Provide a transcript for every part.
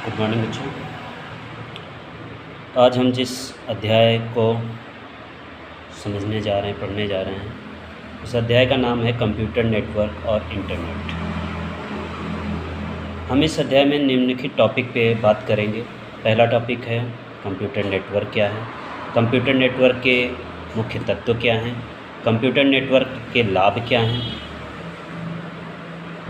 Good morning बच्चों। आज हम जिस अध्याय को समझने जा रहे हैं, पढ़ने जा रहे हैं, उस अध्याय का नाम है कंप्यूटर नेटवर्क और इंटरनेट। हम इस अध्याय में निम्नलिखित टॉपिक पे बात करेंगे। पहला टॉपिक है कंप्यूटर नेटवर्क क्या है, कंप्यूटर नेटवर्क के मुख्य तत्व क्या हैं, कंप्यूटर नेटवर्क के लाभ क्या हैं,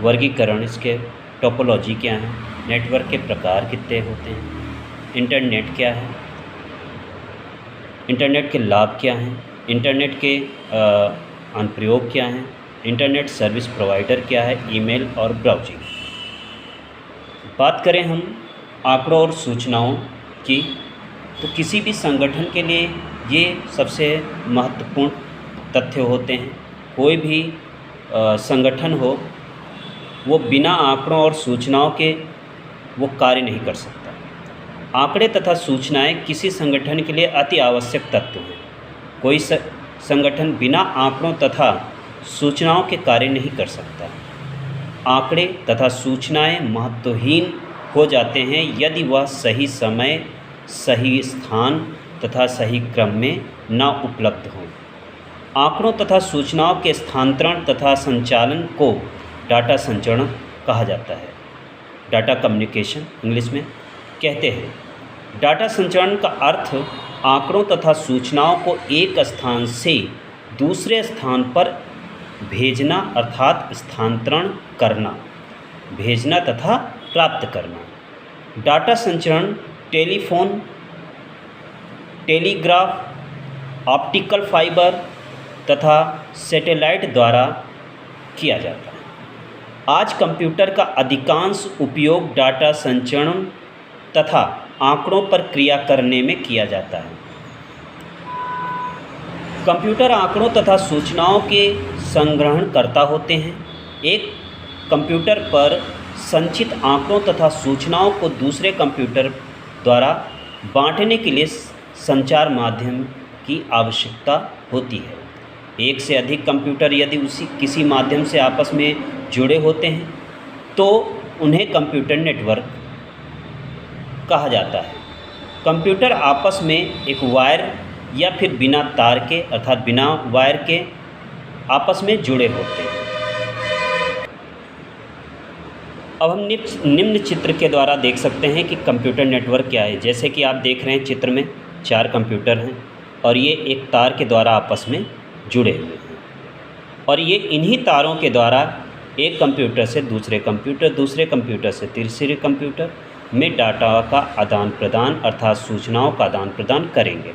वर्गीकरण, इसके टोपोलॉजी क्या है, नेटवर्क के प्रकार कितने होते हैं, इंटरनेट क्या है, इंटरनेट के लाभ क्या हैं, इंटरनेट के अनुप्रयोग क्या हैं, इंटरनेट सर्विस प्रोवाइडर क्या है, ईमेल और ब्राउजिंग। बात करें हम आंकड़ों और सूचनाओं की, तो किसी भी संगठन के लिए ये सबसे महत्वपूर्ण तथ्य होते हैं। कोई भी संगठन हो, वो बिना आंकड़ों और सूचनाओं के वो कार्य नहीं कर सकता। आंकड़े तथा सूचनाएं किसी संगठन के लिए अति आवश्यक तत्व हैं। कोई संगठन बिना आंकड़ों तथा सूचनाओं के कार्य नहीं कर सकता। आंकड़े तथा सूचनाएं महत्वहीन हो जाते हैं यदि वह सही समय, सही स्थान तथा सही क्रम में न उपलब्ध हों। आंकड़ों तथा सूचनाओं के स्थानांतरण तथा संचालन को डाटा संचरण कहा जाता है। डाटा कम्युनिकेशन इंग्लिश में कहते हैं। डाटा संचरण का अर्थ आंकड़ों तथा सूचनाओं को एक स्थान से दूसरे स्थान पर भेजना अर्थात स्थानांतरण करना, भेजना तथा प्राप्त करना। डाटा संचरण टेलीफोन, टेलीग्राफ, ऑप्टिकल फाइबर तथा सैटेलाइट द्वारा किया जाता है। आज कंप्यूटर का अधिकांश उपयोग डाटा संचरण तथा आंकड़ों पर क्रिया करने में किया जाता है। कंप्यूटर आंकड़ों तथा सूचनाओं के संग्रहणकर्ता होते हैं। एक कंप्यूटर पर संचित आंकड़ों तथा सूचनाओं को दूसरे कंप्यूटर द्वारा बांटने के लिए संचार माध्यम की आवश्यकता होती है। एक से अधिक कंप्यूटर यदि किसी माध्यम से आपस में जुड़े होते हैं तो उन्हें कंप्यूटर नेटवर्क कहा जाता है। कंप्यूटर आपस में एक वायर या फिर बिना तार के अर्थात बिना वायर के आपस में जुड़े होते हैं। अब हम निम्न चित्र के द्वारा देख सकते हैं कि कंप्यूटर नेटवर्क क्या है। जैसे कि आप देख रहे हैं चित्र में 4 कंप्यूटर हैं और ये एक तार के द्वारा आपस में जुड़े हुए हैं और ये इन्हीं तारों के द्वारा एक कंप्यूटर से दूसरे कंप्यूटर, दूसरे कंप्यूटर से तीसरे कंप्यूटर में डाटा का आदान प्रदान अर्थात सूचनाओं का आदान प्रदान करेंगे।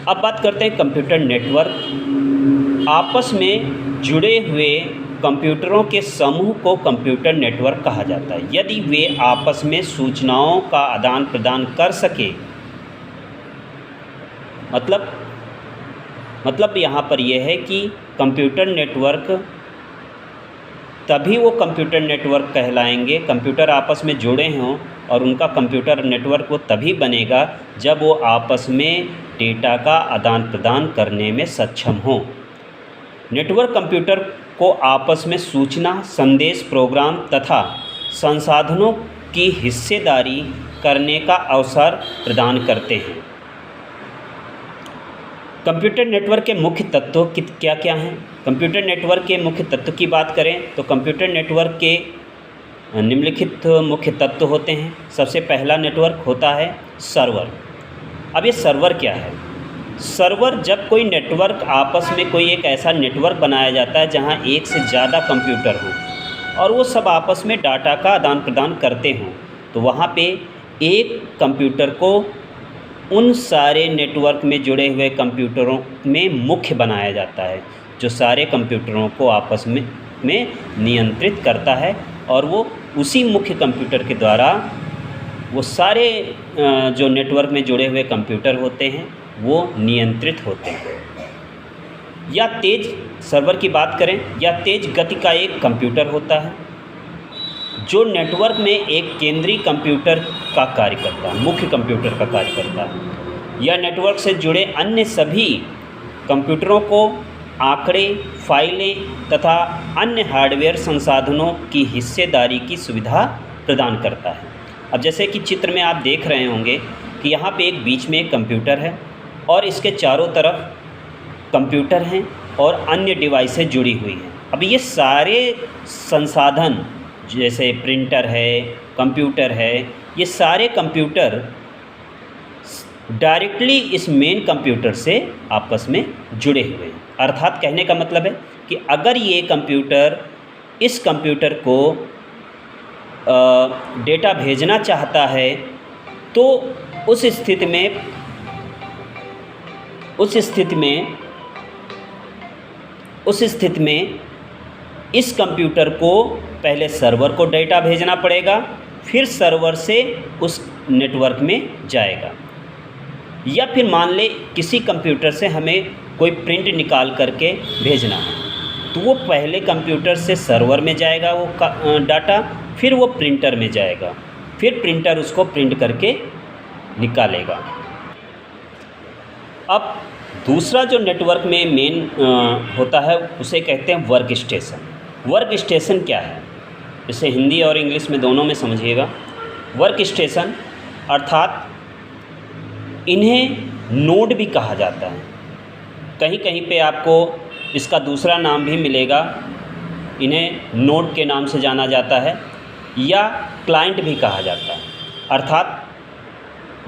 अब बात करते हैं कंप्यूटर नेटवर्क। आपस में जुड़े हुए कंप्यूटरों के समूह को कंप्यूटर नेटवर्क कहा जाता है यदि वे आपस में सूचनाओं का आदान प्रदान कर सके। मतलब यहाँ पर यह है कि कंप्यूटर नेटवर्क तभी वो कंप्यूटर नेटवर्क कहलाएंगे, कंप्यूटर आपस में जुड़े हों और उनका कंप्यूटर नेटवर्क वो तभी बनेगा जब वो आपस में डेटा का आदान प्रदान करने में सक्षम हों। नेटवर्क कंप्यूटर को आपस में सूचना, संदेश, प्रोग्राम तथा संसाधनों की हिस्सेदारी करने का अवसर प्रदान करते हैं। कंप्यूटर नेटवर्क के मुख्य तत्व क्या क्या हैं? कंप्यूटर नेटवर्क के मुख्य तत्व की बात करें तो कंप्यूटर नेटवर्क के निम्नलिखित मुख्य तत्व होते हैं। सबसे पहला नेटवर्क होता है सर्वर। अब ये सर्वर क्या है? सर्वर जब कोई नेटवर्क आपस में कोई एक ऐसा नेटवर्क बनाया जाता है जहां एक से ज़्यादा कंप्यूटर हो और वो सब आपस में डाटा का आदान प्रदान करते हों, तो वहाँ पे एक कंप्यूटर को उन सारे नेटवर्क में जुड़े हुए कंप्यूटरों में मुख्य बनाया जाता है जो सारे कंप्यूटरों को आपस में नियंत्रित करता है और वो उसी मुख्य कंप्यूटर के द्वारा वो सारे जो नेटवर्क में जुड़े हुए कंप्यूटर होते हैं वो नियंत्रित होते हैं। या तेज सर्वर की बात करें, या तेज गति का एक कंप्यूटर होता है जो नेटवर्क में एक केंद्रीय कंप्यूटर का कार्य करता है, मुख्य कंप्यूटर का कार्य करता है। यह नेटवर्क से जुड़े अन्य सभी कंप्यूटरों को आंकड़े, फाइलें तथा अन्य हार्डवेयर संसाधनों की हिस्सेदारी की सुविधा प्रदान करता है। अब जैसे कि चित्र में आप देख रहे होंगे कि यहाँ पे एक बीच में एक कंप्यूटर है और इसके चारों तरफ कंप्यूटर हैं और अन्य डिवाइसें जुड़ी हुई हैं। अब ये सारे संसाधन जैसे प्रिंटर है, कंप्यूटर है, ये सारे कंप्यूटर डायरेक्टली इस मेन कंप्यूटर से आपस में जुड़े हुए हैं। अर्थात कहने का मतलब है कि अगर ये कंप्यूटर इस कंप्यूटर को डेटा भेजना चाहता है तो उस स्थिति में इस कंप्यूटर को पहले सर्वर को डेटा भेजना पड़ेगा, फिर सर्वर से उस नेटवर्क में जाएगा। या फिर मान ले किसी कंप्यूटर से हमें कोई प्रिंट निकाल करके भेजना है तो वो पहले कंप्यूटर से सर्वर में जाएगा वो डाटा, फिर वो प्रिंटर में जाएगा, फिर प्रिंटर उसको प्रिंट करके निकालेगा। अब दूसरा जो नेटवर्क में मेन होता है उसे कहते हैं वर्क स्टेशन। वर्क स्टेशन क्या है, इसे हिंदी और इंग्लिश में दोनों में समझिएगा। वर्क स्टेशन अर्थात इन्हें नोड भी कहा जाता है, कहीं कहीं पे आपको इसका दूसरा नाम भी मिलेगा, इन्हें नोड के नाम से जाना जाता है या क्लाइंट भी कहा जाता है। अर्थात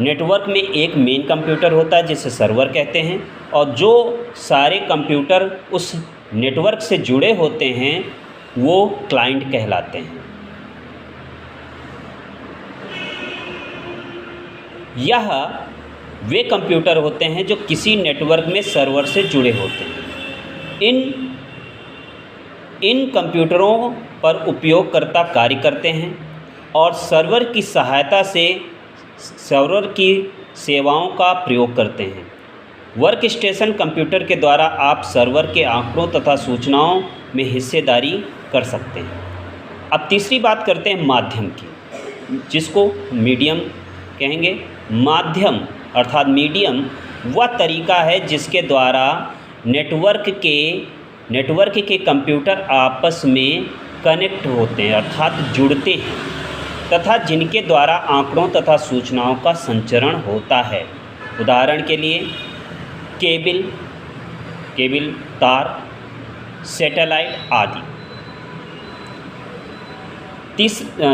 नेटवर्क में एक मेन कंप्यूटर होता है जिसे सर्वर कहते हैं और जो सारे कंप्यूटर उस नेटवर्क से जुड़े होते हैं वो क्लाइंट कहलाते हैं। यह वे कंप्यूटर होते हैं जो किसी नेटवर्क में सर्वर से जुड़े होते हैं। इन कंप्यूटरों पर उपयोगकर्ता कार्य करते हैं और सर्वर की सहायता से सर्वर की सेवाओं का प्रयोग करते हैं। वर्क स्टेशन कंप्यूटर के द्वारा आप सर्वर के आंकड़ों तथा सूचनाओं में हिस्सेदारी कर सकते हैं। अब तीसरी बात करते हैं माध्यम की, जिसको मीडियम कहेंगे। माध्यम अर्थात मीडियम वह तरीका है जिसके द्वारा नेटवर्क के कंप्यूटर आपस में कनेक्ट होते हैं अर्थात जुड़ते हैं तथा जिनके द्वारा आंकड़ों तथा सूचनाओं का संचरण होता है। उदाहरण के लिए केबल, तार, सैटेलाइट आदि।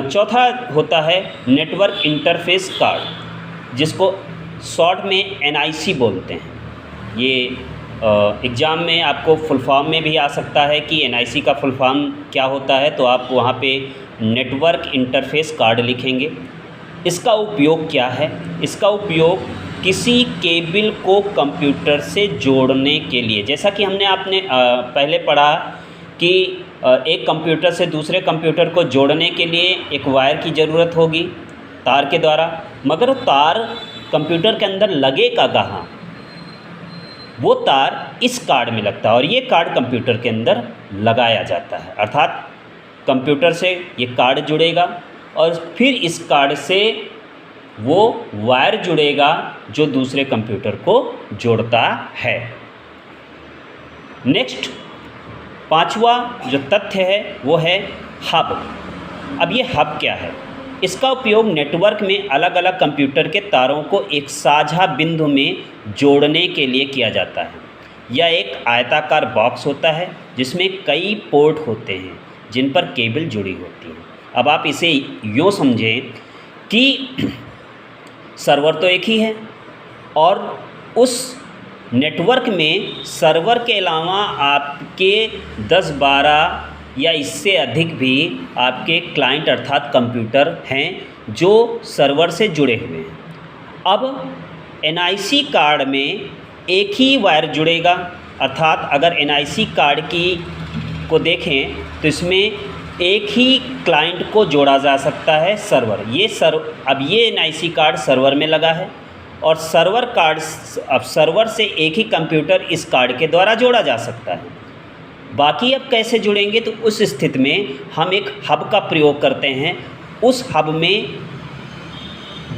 चौथा होता है नेटवर्क इंटरफेस कार्ड, जिसको शॉर्ट में NIC बोलते हैं। ये एग्ज़ाम में आपको फुल फॉर्म में भी आ सकता है कि NIC का फुल फॉर्म क्या होता है, तो आप वहाँ पे नेटवर्क इंटरफेस कार्ड लिखेंगे। इसका उपयोग क्या है? इसका उपयोग किसी केबल को कंप्यूटर से जोड़ने के लिए, जैसा कि हमने आपने पहले पढ़ा कि एक कंप्यूटर से दूसरे कंप्यूटर को जोड़ने के लिए एक वायर की ज़रूरत होगी तार के द्वारा, मगर तार कंप्यूटर के अंदर लगेगा कहाँ? वो तार इस कार्ड में लगता है और ये कार्ड कंप्यूटर के अंदर लगाया जाता है। अर्थात कंप्यूटर से ये कार्ड जुड़ेगा और फिर इस कार्ड से वो वायर जुड़ेगा जो दूसरे कंप्यूटर को जोड़ता है। नेक्स्ट पांचवा जो तथ्य है वो है हब। अब ये हब क्या है? इसका उपयोग नेटवर्क में अलग अलग कंप्यूटर के तारों को एक साझा बिंदु में जोड़ने के लिए किया जाता है। यह एक आयताकार बॉक्स होता है जिसमें कई पोर्ट होते हैं जिन पर केबल जुड़ी होती है। अब आप इसे यूँ समझें कि सर्वर तो एक ही है और उस नेटवर्क में सर्वर के अलावा आपके 10-12 या इससे अधिक भी आपके क्लाइंट अर्थात कंप्यूटर हैं जो सर्वर से जुड़े हुए हैं। अब NIC कार्ड में एक ही वायर जुड़ेगा, अर्थात अगर NIC कार्ड को देखें तो इसमें एक ही क्लाइंट को जोड़ा जा सकता है सर्वर। अब ये NIC कार्ड सर्वर में लगा है और अब सर्वर से एक ही कंप्यूटर इस कार्ड के द्वारा जोड़ा जा सकता है। बाकी अब कैसे जुड़ेंगे? तो उस स्थिति में हम एक हब का प्रयोग करते हैं। उस हब में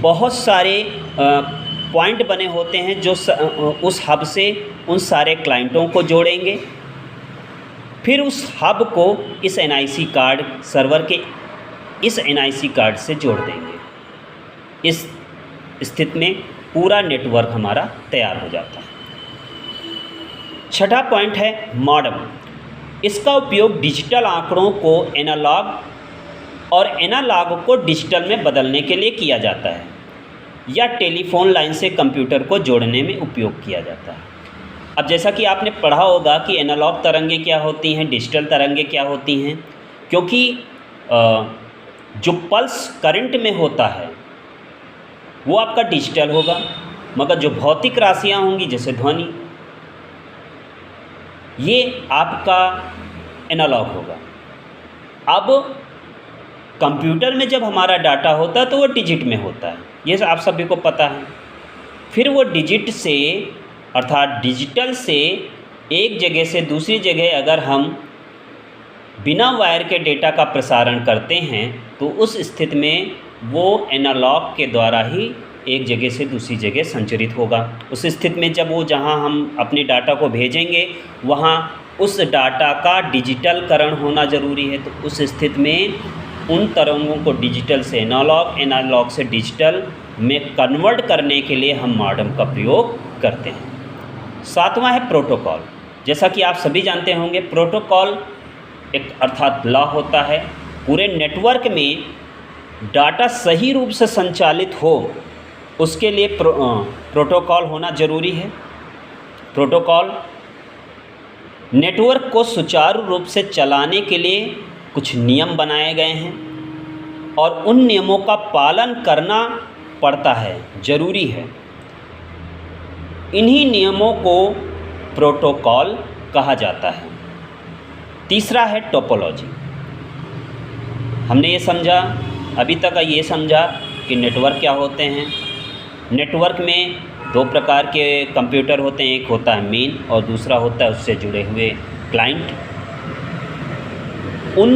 बहुत सारे पॉइंट बने होते हैं जो उस हब से उन सारे क्लाइंटों को जोड़ेंगे। फिर उस हब को इस NIC कार्ड सर्वर के इस NIC कार्ड से जोड़ देंगे। इस स्थिति में पूरा नेटवर्क हमारा तैयार हो जाता है। छठा पॉइंट है मॉडेम। इसका उपयोग डिजिटल आंकड़ों को एनालॉग और एनालॉग को डिजिटल में बदलने के लिए किया जाता है या टेलीफोन लाइन से कंप्यूटर को जोड़ने में उपयोग किया जाता है। अब जैसा कि आपने पढ़ा होगा कि एनालॉग तरंगें क्या होती हैं, डिजिटल तरंगें क्या होती हैं, क्योंकि जो पल्स करंट में होता है वो आपका डिजिटल होगा, मगर जो भौतिक राशियाँ होंगी जैसे ध्वनि, ये आपका एनालॉग होगा। अब कंप्यूटर में जब हमारा डाटा होता है तो वो डिजिट में होता है, ये आप सभी को पता है। फिर वो डिजिट से अर्थात डिजिटल से एक जगह से दूसरी जगह अगर हम बिना वायर के डेटा का प्रसारण करते हैं तो उस स्थिति में वो एनालॉग के द्वारा ही एक जगह से दूसरी जगह संचरित होगा। उस स्थिति में जब वो जहां हम अपने डाटा को भेजेंगे वहां उस डाटा का डिजिटलकरण होना ज़रूरी है। तो उस स्थिति में उन तरंगों को डिजिटल से एनालॉग, एनालॉग से डिजिटल में कन्वर्ट करने के लिए हम मॉडेम का प्रयोग करते हैं। सातवां है प्रोटोकॉल। जैसा कि आप सभी जानते होंगे, प्रोटोकॉल एक अर्थात लॉ होता है। पूरे नेटवर्क में डाटा सही रूप से संचालित हो उसके लिए प्रोटोकॉल होना ज़रूरी है। प्रोटोकॉल नेटवर्क को सुचारू रूप से चलाने के लिए कुछ नियम बनाए गए हैं और उन नियमों का पालन करना पड़ता है, ज़रूरी है। इन्हीं नियमों को प्रोटोकॉल कहा जाता है। तीसरा है टोपोलॉजी। हमने ये समझा, अभी तक ये समझा कि नेटवर्क क्या होते हैं। नेटवर्क में दो प्रकार के कंप्यूटर होते हैं, एक होता है मेन और दूसरा होता है उससे जुड़े हुए क्लाइंट। उन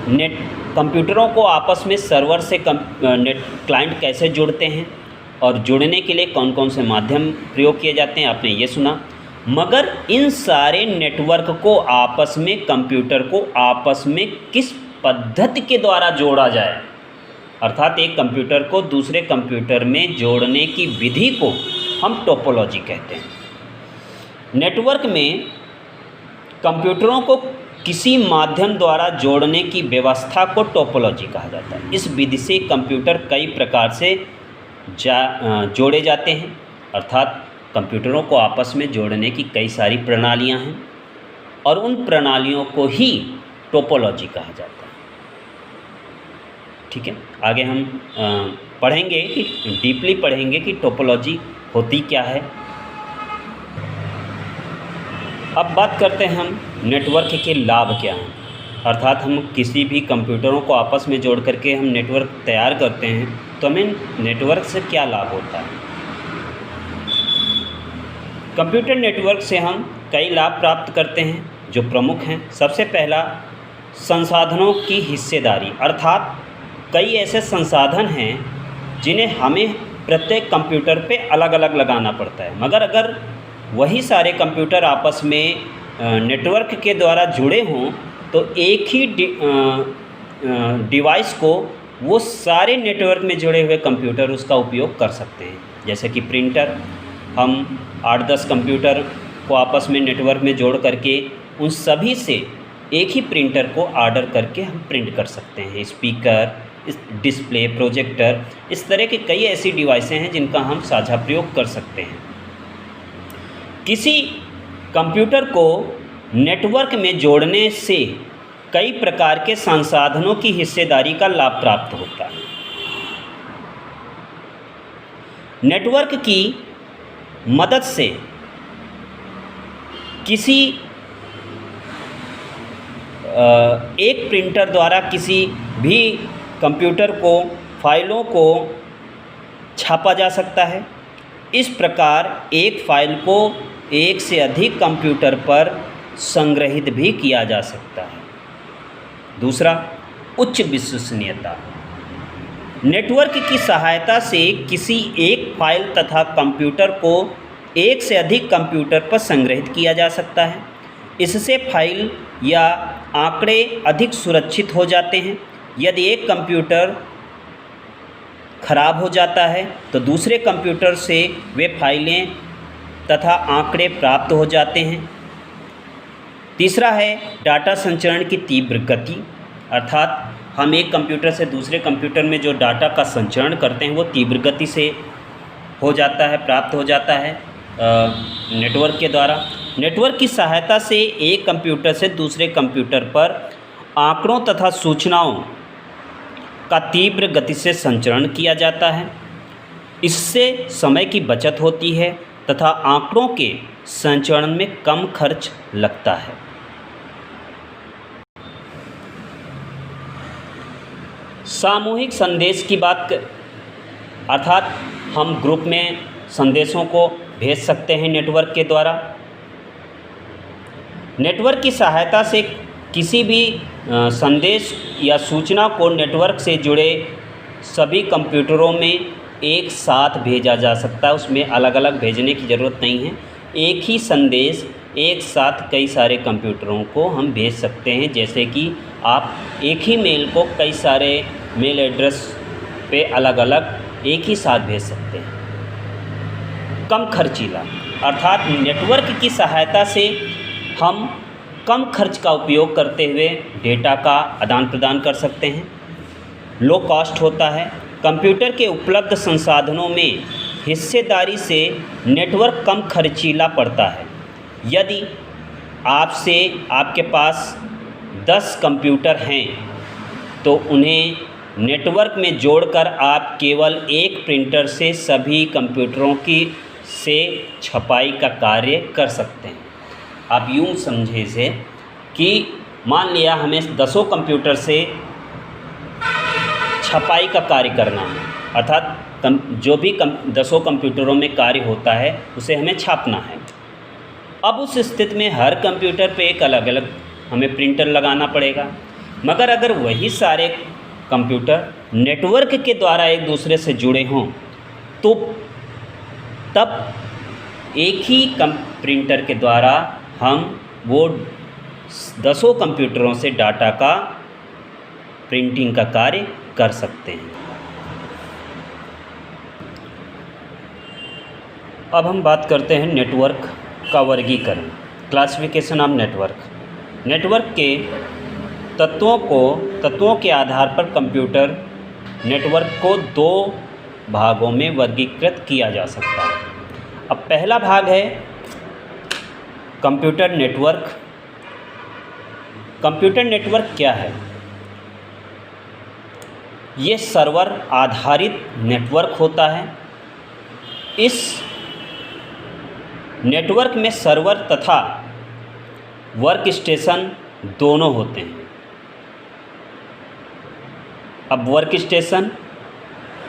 नेट कंप्यूटरों को आपस में सर्वर से नेट क्लाइंट कैसे जुड़ते हैं और जुड़ने के लिए कौन कौन से माध्यम प्रयोग किए जाते हैं आपने ये सुना। मगर इन सारे नेटवर्क को आपस में, कंप्यूटर को आपस में किस पद्धति के द्वारा जोड़ा जाए, अर्थात एक कंप्यूटर को दूसरे कंप्यूटर में जोड़ने की विधि को हम टोपोलॉजी कहते हैं। नेटवर्क में कंप्यूटरों को किसी माध्यम द्वारा जोड़ने की व्यवस्था को टोपोलॉजी कहा जाता है। इस विधि से कंप्यूटर कई प्रकार से जोड़े जाते हैं, अर्थात कंप्यूटरों को आपस में जोड़ने की कई सारी प्रणालियां हैं और उन प्रणालियों को ही टोपोलॉजी कहा जाता है। ठीक है, आगे हम पढ़ेंगे कि डीपली पढ़ेंगे कि टोपोलॉजी होती क्या है। अब बात करते हैं हम नेटवर्क के लाभ क्या हैं, अर्थात हम किसी भी कंप्यूटरों को आपस में जोड़ करके हम नेटवर्क तैयार करते हैं तो हमें नेटवर्क से क्या लाभ होता है। कंप्यूटर नेटवर्क से हम कई लाभ प्राप्त करते हैं जो प्रमुख हैं। सबसे पहला, संसाधनों की हिस्सेदारी, अर्थात कई ऐसे संसाधन हैं जिन्हें हमें प्रत्येक कंप्यूटर पे अलग अलग लगाना पड़ता है, मगर अगर वही सारे कंप्यूटर आपस में नेटवर्क के द्वारा जुड़े हों तो एक ही डिवाइस को वो सारे नेटवर्क में जुड़े हुए कंप्यूटर उसका उपयोग कर सकते हैं। जैसे कि प्रिंटर, हम 8-10 कंप्यूटर को आपस में नेटवर्क में जोड़ करके उन सभी से एक ही प्रिंटर को ऑर्डर करके हम प्रिंट कर सकते हैं। स्पीकर, डिस्प्ले, प्रोजेक्टर, इस तरह के कई ऐसी डिवाइसें हैं जिनका हम साझा प्रयोग कर सकते हैं। किसी कंप्यूटर को नेटवर्क में जोड़ने से कई प्रकार के संसाधनों की हिस्सेदारी का लाभ प्राप्त होता है। नेटवर्क की मदद से किसी एक प्रिंटर द्वारा किसी भी कंप्यूटर को, फाइलों को छापा जा सकता है। इस प्रकार एक फाइल को एक से अधिक कंप्यूटर पर संग्रहित भी किया जा सकता है। दूसरा, उच्च विश्वसनीयता। नेटवर्क की सहायता से किसी एक फाइल तथा कंप्यूटर को एक से अधिक कंप्यूटर पर संग्रहित किया जा सकता है। इससे फाइल या आंकड़े अधिक सुरक्षित हो जाते हैं। यदि एक कंप्यूटर खराब हो जाता है तो दूसरे कंप्यूटर से वे फाइलें तथा आंकड़े प्राप्त हो जाते हैं। तीसरा है डाटा संचरण की तीव्र गति, अर्थात हम एक कंप्यूटर से दूसरे कंप्यूटर में जो डाटा का संचरण करते हैं वो तीव्र गति से हो जाता है, प्राप्त हो जाता है नेटवर्क के द्वारा। नेटवर्क की सहायता से एक कंप्यूटर से दूसरे कंप्यूटर पर आंकड़ों तथा सूचनाओं का तीव्र गति से संचरण किया जाता है। इससे समय की बचत होती है तथा आंकड़ों के संचरण में कम खर्च लगता है। सामूहिक संदेश की बात अर्थात हम ग्रुप में संदेशों को भेज सकते हैं नेटवर्क के द्वारा। नेटवर्क की सहायता से किसी भी संदेश या सूचना को नेटवर्क से जुड़े सभी कंप्यूटरों में एक साथ भेजा जा सकता है। उसमें अलग अलग भेजने की ज़रूरत नहीं है। एक ही संदेश एक साथ कई सारे कंप्यूटरों को हम भेज सकते हैं। जैसे कि आप एक ही मेल को कई सारे मेल एड्रेस पे अलग अलग एक ही साथ भेज सकते हैं। कम खर्चीला, अर्थात नेटवर्क की सहायता से हम कम खर्च का उपयोग करते हुए डेटा का आदान प्रदान कर सकते हैं। लो कॉस्ट होता है। कंप्यूटर के उपलब्ध संसाधनों में हिस्सेदारी से नेटवर्क कम खर्चीला पड़ता है। यदि आपके पास 10 कंप्यूटर हैं तो उन्हें नेटवर्क में जोड़कर आप केवल एक प्रिंटर से सभी कंप्यूटरों की से छपाई का कार्य कर सकते हैं। आप यूँ समझे इसे कि मान लिया हमें 10 कंप्यूटर से छपाई का कार्य करना है, अर्थात जो भी 10 कंप्यूटरों में कार्य होता है उसे हमें छापना है। अब उस स्थिति में हर कंप्यूटर पे एक अलग अलग हमें प्रिंटर लगाना पड़ेगा। मगर अगर वही सारे कंप्यूटर नेटवर्क के द्वारा एक दूसरे से जुड़े हों तो तब एक ही प्रिंटर के द्वारा हम वो 10 कंप्यूटरों से डाटा का प्रिंटिंग का कार्य कर सकते हैं। अब हम बात करते हैं नेटवर्क का वर्गीकरण, क्लासिफिकेशन ऑफ नेटवर्क। नेटवर्क के तत्वों के आधार पर कंप्यूटर नेटवर्क को 2 भागों में वर्गीकृत किया जा सकता है। अब पहला भाग है कंप्यूटर नेटवर्क। कंप्यूटर नेटवर्क क्या है? ये सर्वर आधारित नेटवर्क होता है। इस नेटवर्क में सर्वर तथा वर्क स्टेशन दोनों होते हैं। अब वर्क स्टेशन,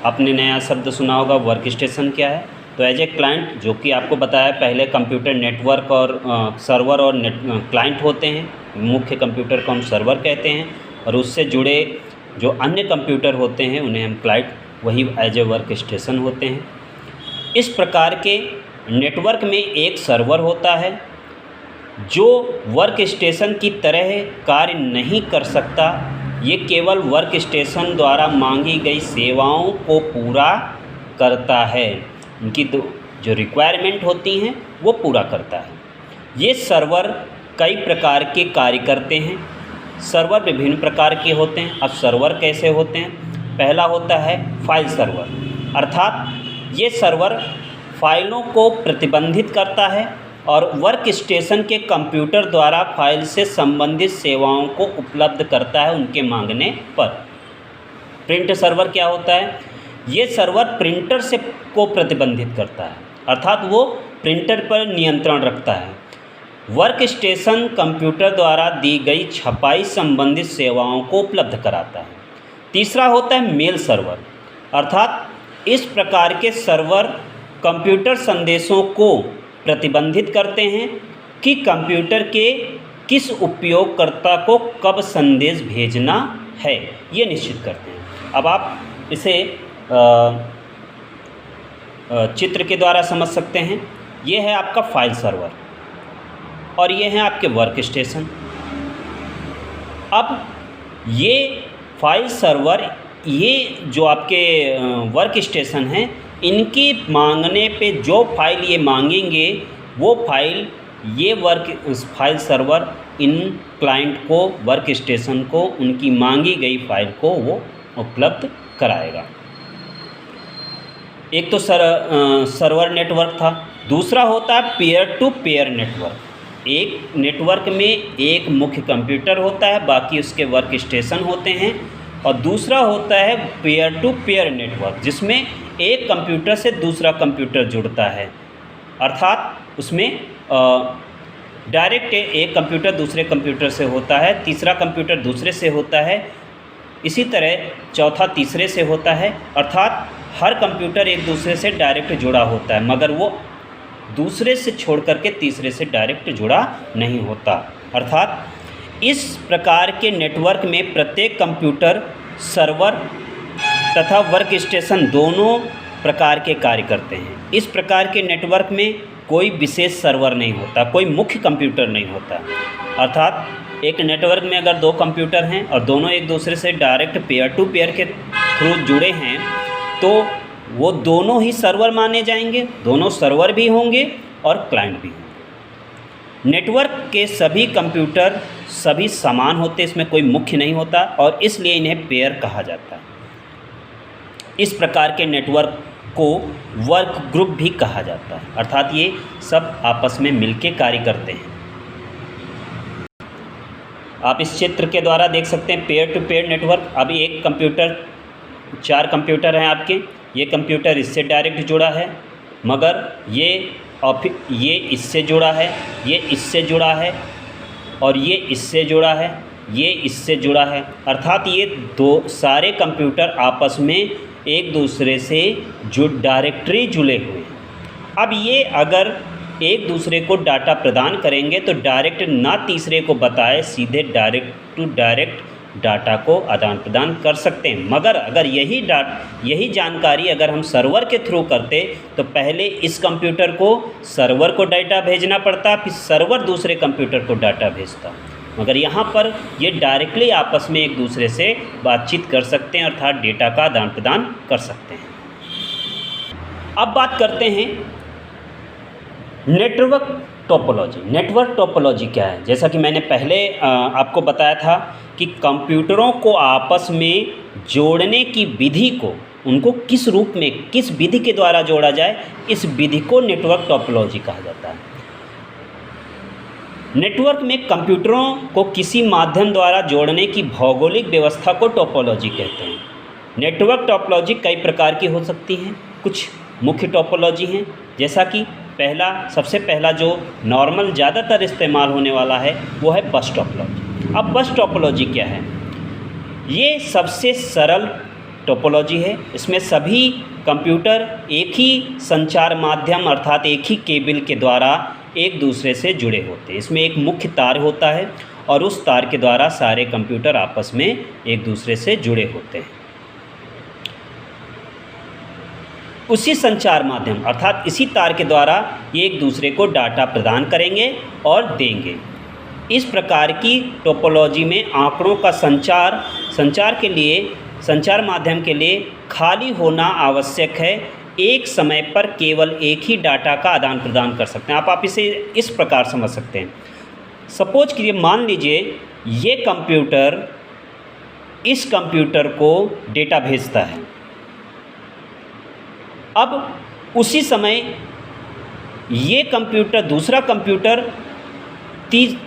आपने नया शब्द सुना होगा, वर्क स्टेशन क्या है? तो एज ए क्लाइंट, जो कि आपको बताया पहले, कंप्यूटर नेटवर्क और सर्वर और क्लाइंट होते हैं। मुख्य कंप्यूटर को हम सर्वर कहते हैं और उससे जुड़े जो अन्य कंप्यूटर होते हैं उन्हें हम क्लाइंट, वही एज ए वर्क स्टेशन होते हैं। इस प्रकार के नेटवर्क में एक सर्वर होता है जो वर्क स्टेशन की तरह कार्य नहीं कर सकता। ये केवल वर्क स्टेशन द्वारा मांगी गई सेवाओं को पूरा करता है, उनकी जो रिक्वायरमेंट होती हैं वो पूरा करता है। ये सर्वर कई प्रकार के कार्य करते हैं। सर्वर विभिन्न प्रकार के होते हैं। अब सर्वर कैसे होते हैं? पहला होता है फाइल सर्वर, अर्थात ये सर्वर फाइलों को प्रतिबंधित करता है और वर्क स्टेशन के कंप्यूटर द्वारा फाइल से संबंधित सेवाओं को उपलब्ध करता है उनके मांगने पर। प्रिंट सर्वर क्या होता है? ये सर्वर प्रिंटर से को प्रतिबंधित करता है, अर्थात वो प्रिंटर पर नियंत्रण रखता है। वर्क स्टेशन कंप्यूटर द्वारा दी गई छपाई संबंधित सेवाओं को उपलब्ध कराता है। तीसरा होता है मेल सर्वर, अर्थात इस प्रकार के सर्वर कंप्यूटर संदेशों को प्रतिबंधित करते हैं कि कंप्यूटर के किस उपयोगकर्ता को कब संदेश भेजना है, ये निश्चित करते हैं। अब आप इसे चित्र के द्वारा समझ सकते हैं। ये है आपका फाइल सर्वर और ये हैं आपके वर्क स्टेशन। अब ये फाइल सर्वर ये जो आपके वर्क स्टेशन हैं, इनकी मांगने पे जो फाइल ये मांगेंगे वो फाइल ये फाइल सर्वर इन क्लाइंट को, वर्क स्टेशन को, उनकी मांगी गई फाइल को वो उपलब्ध कराएगा। एक तो सर्वर नेटवर्क था, दूसरा होता है पेयर टू पेयर नेटवर्क। एक नेटवर्क में एक मुख्य कंप्यूटर होता है, बाकी उसके वर्क स्टेशन होते हैं, और दूसरा होता है पेयर टू पेयर नेटवर्क, जिसमें एक कंप्यूटर से दूसरा कंप्यूटर जुड़ता है, अर्थात उसमें डायरेक्ट एक कंप्यूटर दूसरे कंप्यूटर से होता है, तीसरा कंप्यूटर दूसरे से होता है, इसी तरह चौथा तीसरे से होता है, अर्थात हर कंप्यूटर एक दूसरे से डायरेक्ट जुड़ा होता है, मगर वो दूसरे से छोड़ करके तीसरे से डायरेक्ट जुड़ा नहीं होता। अर्थात इस प्रकार के नेटवर्क में प्रत्येक कंप्यूटर सर्वर तथा वर्क स्टेशन दोनों प्रकार के कार्य करते हैं। इस प्रकार के नेटवर्क में कोई विशेष सर्वर नहीं होता, कोई मुख्य कंप्यूटर नहीं होता। अर्थात एक नेटवर्क में अगर दो कंप्यूटर हैं और दोनों एक दूसरे से डायरेक्ट पेयर टू पेयर के थ्रू जुड़े हैं, तो वो दोनों ही सर्वर माने जाएंगे, दोनों सर्वर भी होंगे और क्लाइंट भी होंगे। नेटवर्क के सभी कंप्यूटर सभी समान होते, इसमें कोई मुख्य नहीं होता, और इसलिए इन्हें पेयर कहा जाता है। इस प्रकार के नेटवर्क को वर्क ग्रुप भी कहा जाता है, अर्थात ये सब आपस में मिलके कार्य करते हैं। आप इस चित्र के द्वारा देख सकते हैं पेयर टू पेयर नेटवर्क। अब एक कंप्यूटर, 4 कंप्यूटर हैं आपके, ये कंप्यूटर इससे डायरेक्ट जुड़ा है, मगर ये इससे जुड़ा है, ये इससे जुड़ा है, और ये इससे जुड़ा है, ये इससे जुड़ा है। अर्थात ये दो सारे कंप्यूटर आपस में एक दूसरे से जो डायरेक्टली जुड़े हुए हैं। अब ये अगर एक दूसरे को डाटा प्रदान करेंगे तो डायरेक्ट ना तीसरे को बताए, सीधे डायरेक्ट टू डायरेक्ट डाटा को आदान प्रदान कर सकते हैं। मगर अगर यही जानकारी अगर हम सर्वर के थ्रू करते तो पहले इस कंप्यूटर को सर्वर को डाटा भेजना पड़ता, फिर सर्वर दूसरे कंप्यूटर को डाटा भेजता। मगर यहाँ पर ये डायरेक्टली आपस में एक दूसरे से बातचीत कर सकते हैं, अर्थात डेटा का आदान प्रदान कर सकते हैं। अब बात करते हैं नेटवर्क टोपोलॉजी। नेटवर्क टोपोलॉजी क्या है? जैसा कि मैंने पहले आपको बताया था कि कंप्यूटरों को आपस में जोड़ने की विधि को, उनको किस रूप में, किस विधि के द्वारा जोड़ा जाए, इस विधि को नेटवर्क टोपोलॉजी कहा जाता है। नेटवर्क में कंप्यूटरों को किसी माध्यम द्वारा जोड़ने की भौगोलिक व्यवस्था को टोपोलॉजी कहते हैं। नेटवर्क टोपोलॉजी कई प्रकार की हो सकती हैं। कुछ मुख्य टोपोलॉजी हैं, जैसा कि सबसे पहला जो नॉर्मल ज़्यादातर इस्तेमाल होने वाला है वो है बस टोपोलॉजी। अब बस टोपोलॉजी क्या है? ये सबसे सरल टोपोलॉजी है। इसमें सभी कंप्यूटर एक ही संचार माध्यम अर्थात एक ही केबल के द्वारा एक दूसरे से जुड़े होते हैं। इसमें एक मुख्य तार होता है और उस तार के द्वारा सारे कंप्यूटर आपस में एक दूसरे से जुड़े होते हैं। उसी संचार माध्यम अर्थात इसी तार के द्वारा ये एक दूसरे को डाटा प्रदान करेंगे और देंगे। इस प्रकार की टोपोलॉजी में आंकड़ों का संचार माध्यम के लिए खाली होना आवश्यक है। एक समय पर केवल एक ही डाटा का आदान प्रदान कर सकते हैं। आप इसे इस प्रकार समझ सकते हैं। सपोज कीजिए, मान लीजिए ये कंप्यूटर इस कंप्यूटर को डेटा भेजता है। अब उसी समय ये कंप्यूटर, दूसरा कंप्यूटर